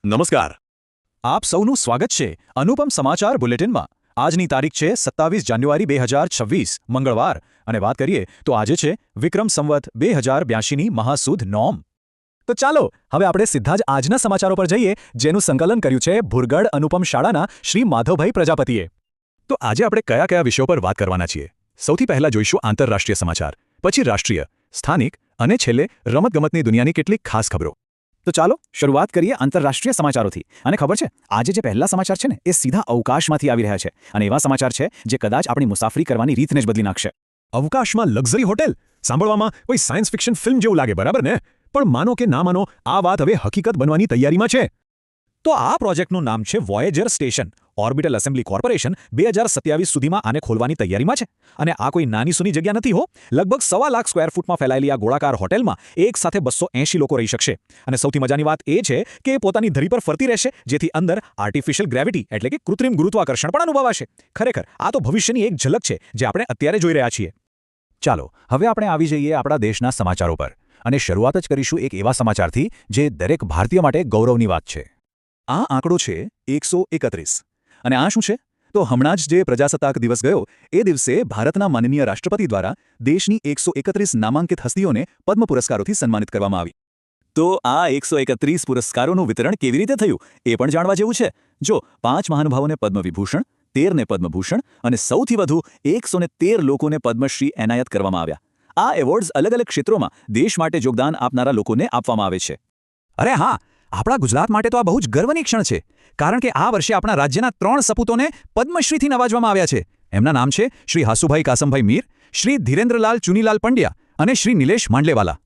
નમસ્કાર. આપ સૌનું સ્વાગત છે અનુપમ સમાચાર બુલેટિનમાં. આજની તારીખ છે 27 જાન્યુઆરી 2026 મંગળવાર અને વાત કરીએ તો આજે છે વિક્રમ સંવત 2082ની મહાસુદ નોમ. તો ચાલો હવે આપણે સીધા જ આજના સમાચારો પર જઈએ, જેનું સંકલન કર્યું છે ભુરગડ અનુપમ શાળાના શ્રી માધવભાઈ પ્રજાપતિએ. તો આજે આપણે કયા કયા વિષયો પર વાત કરવાના છીએ? સૌથી પહેલા જોઈશું આંતરરાષ્ટ્રીય સમાચાર, પછી રાષ્ટ્રીય, સ્થાનિક અને છેલ્લે રમતગમતની દુનિયાની કેટલીક ખાસ ખબરો. તો ચાલો શરૂઆત કરીએ આંતરરાષ્ટ્રીય સમાચારોથી. અને ખબર છે, આજે જે પહેલા સમાચાર છે ને એ સીધા અવકાશમાંથી આવી રહ્યા છે, અને એવા સમાચાર છે જે કદાચ આપણી મુસાફરી કરવાની રીતને જ બદલી નાખશે. અવકાશમાં લક્ઝરી હોટેલ સાંભળવામાં કોઈ સાયન્સ ફિક્શન ફિલ્મ જેવું લાગે, બરાબર ને? પણ માનો કે ના માનો, આ વાત હવે હકીકત બનવાની તૈયારીમાં છે. તો આ પ્રોજેક્ટનું નામ છે Voyager station. Orbital assembly corporation 2027 સુધીમાં આને ખોલવાની તૈયારીમાં છે. અને આ કોઈ નાની સૂની જગ્યા નથી હો. લગભગ 1.25 લાખ સ્ક્વેર ફૂટમાં ફેલાયેલી આ ગોળાકાર હોટેલમાં એક સાથે 280 લોકો રહી શકશે. અને સૌથી મજાની વાત એ છે કે એ પોતાની ધરી પર ફરતી રહેશે, જેથી અંદર આર્ટિફિશિયલ ગ્રેવિટી એટલે કે કૃત્રિમ ગુરુત્વાકર્ષણ પણ અનુભવાશે. ખરેખર આ તો ભવિષ્યની એક ઝલક છે જે આપણે અત્યારે જોઈ રહ્યા છીએ. ચાલો હવે આપણે આવી જઈએ આપણા દેશના સમાચારો પર, અને શરૂઆત જ કરીશું એક એવા સમાચારથી જે દરેક ભારતીય માટે ગૌરવની વાત છે. આ આંકડો છે 131. અને આ શું છે? તો હમણાં જ જે પ્રજાસત્તાક દિવસ ગયો એ દિવસે ભારતના માનનીય રાષ્ટ્રપતિ દ્વારા દેશની 131 નામાંકિત હસ્તીઓને પદ્મ પુરસ્કારોથી સન્માનિત કરવામાં આવી. તો આ 131 પુરસ્કારોનું વિતરણ કેવી રીતે થયું એ પણ જાણવા જેવું છે. જો 5 મહાનુભાવોને પદ્મ વિભૂષણ, 13ને પદ્મભૂષણ અને સૌથી વધુ 113 લોકોને પદ્મશ્રી એનાયત કરવામાં આવ્યા. આ એવોર્ડ્સ અલગ અલગ ક્ષેત્રોમાં દેશ માટે યોગદાન આપનારા લોકોને આપવામાં આવે છે. અરે હા, આપણા ગુજરાત માટે તો આ બહુ જ ગર્વની ક્ષણ છે, કારણ કે આ વર્ષે આપણા રાજ્યના 3 સપૂતોને પદ્મશ્રીથી નવાજવામાં આવ્યા છે. એમના નામ છે શ્રી હાસુભાઈ કાસમભાઈ મીર, શ્રી ધીરેન્દ્રલાલ ચુનીલાલ પંડ્યા અને શ્રી નિલેશ માંડલેવાલા.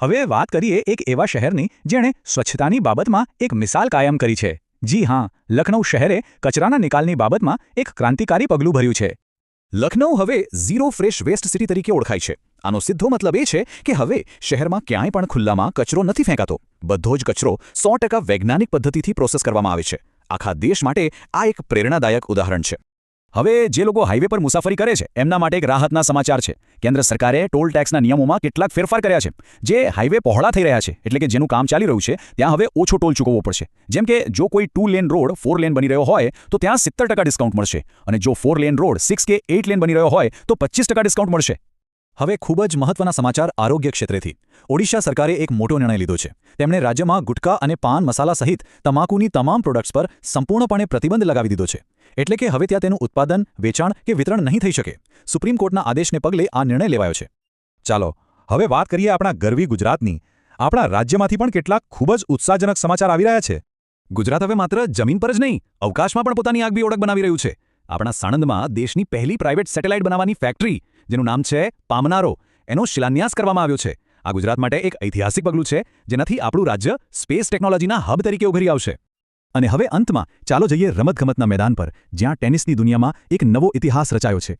હવે વાત કરીએ એક એવા શહેરની જેણે સ્વચ્છતાની બાબતમાં એક મિસાલ કાયમ કરી છે. જી હા, લખનૌ શહેરે કચરાના નિકાલની બાબતમાં એક ક્રાંતિકારી પગલું ભર્યું છે. લખનૌ હવે ઝીરો ફ્રેશ વેસ્ટ સિટી તરીકે ઓળખાય છે. આનો સીધો મતલબ એ છે કે હવે શહેરમાં ક્યાંય પણ ખુલ્લામાં કચરો નથી ફેંકાતો. બધો જ કચરો 100% વૈજ્ઞાનિક પદ્ધતિથી પ્રોસેસ કરવામાં આવે છે. આખા દેશ માટે આ એક પ્રેરણાદાયક ઉદાહરણ છે. હવે જે લોકો હાઈવે પર મુસાફરી કરે છે એમના માટે એક રાહતના સમાચાર છે. કેન્દ્ર સરકારે ટોલ ટેક્સના નિયમોમાં કેટલાક ફેરફાર કર્યા છે. જે હાઈવે પહોળા થઈ રહ્યા છે, એટલે કે જેનું કામ ચાલી રહ્યું છે, ત્યાં હવે ઓછો ટોલ ચૂકવવો પડશે. જેમ કે જો કોઈ 2 લેન રોડ 4 લેન બની રહ્યો હોય તો ત્યાં 70% ડિસ્કાઉન્ટ મળશે, અને જો 4 લેન રોડ 6 કે 8 લેન બની રહ્યો હોય તો 25% ડિસ્કાઉન્ટ મળશે. હવે ખૂબ જ મહત્વના સમાચાર આરોગ્ય ક્ષેત્રેથી. ઓડિશા સરકારે એક મોટો નિર્ણય લીધો છે. તેમણે રાજ્યમાં ગુટખા અને પાન મસાલા સહિત તમાકુની તમામ પ્રોડક્ટ્સ પર સંપૂર્ણપણે પ્રતિબંધ લગાવી દીધો છે. એટલે કે હવે ત્યાં તેનું ઉત્પાદન, વેચાણ કે વિતરણ નહીં થઈ શકે. સુપ્રીમ કોર્ટના આદેશને પગલે આ નિર્ણય લેવાયો છે. ચાલો હવે વાત કરીએ આપણા ગરવી ગુજરાતની. આપણા રાજ્યમાંથી પણ કેટલાક ખૂબ જ ઉત્સાહજનક સમાચાર આવી રહ્યા છે. ગુજરાત હવે માત્ર જમીન પર જ નહીં, અવકાશમાં પણ પોતાની આગવી ઓળખ બનાવી રહ્યું છે. આપણા સાણંદમાં દેશની પહેલી પ્રાઇવેટ સેટેલાઇટ બનાવવાની ફેક્ટરી, જેનું નામ છે પામનારો, એનો શિલાન્યાસ કરવામાં આવ્યો છે. આ ગુજરાત માટે એક ઐતિહાસિક પગલું છે, જેનાથી આપણું રાજ્ય સ્પેસ ટેકનોલોજીના હબ તરીકે ઉભરી આવશે. અને હવે અંતમાં ચાલો જઈએ રમતગમતના મેદાન પર, જ્યાં ટેનિસની દુનિયામાં એક નવો ઇતિહાસ રચાયો છે.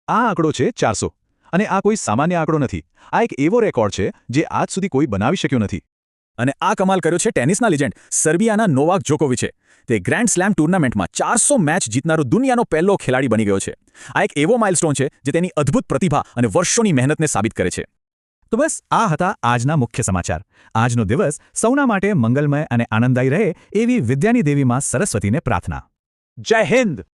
આ આંકડો છે 400. અને આ કોઈ સામાન્ય આંકડો નથી. આ એક એવો રેકોર્ડ છે જે આજ સુધી કોઈ બનાવી શક્યો નથી. અને આ કમાલ કર્યો છે ટેનિસના લિજેન્ડ સર્બિયાના નોવાક જોકોવિચે. તે ગ્રેન્ડ સ્લેમ ટુર્નામેન્ટમાં 400 મેચ જીતનારો દુનિયાનો પહેલો ખેલાડી બની ગયો છે. આ એક એવો માઇલસ્ટોન છે જે તેની અદ્ભુત પ્રતિભા અને વર્ષોની મહેનતને સાબિત કરે છે. તો બસ આ હતા આજના મુખ્ય સમાચાર. આજનો દિવસ સૌના માટે મંગલમય અને આનંદદાયી રહે એવી વિદ્યાની દેવીમાં સરસ્વતીને પ્રાર્થના. જય હિન્દ.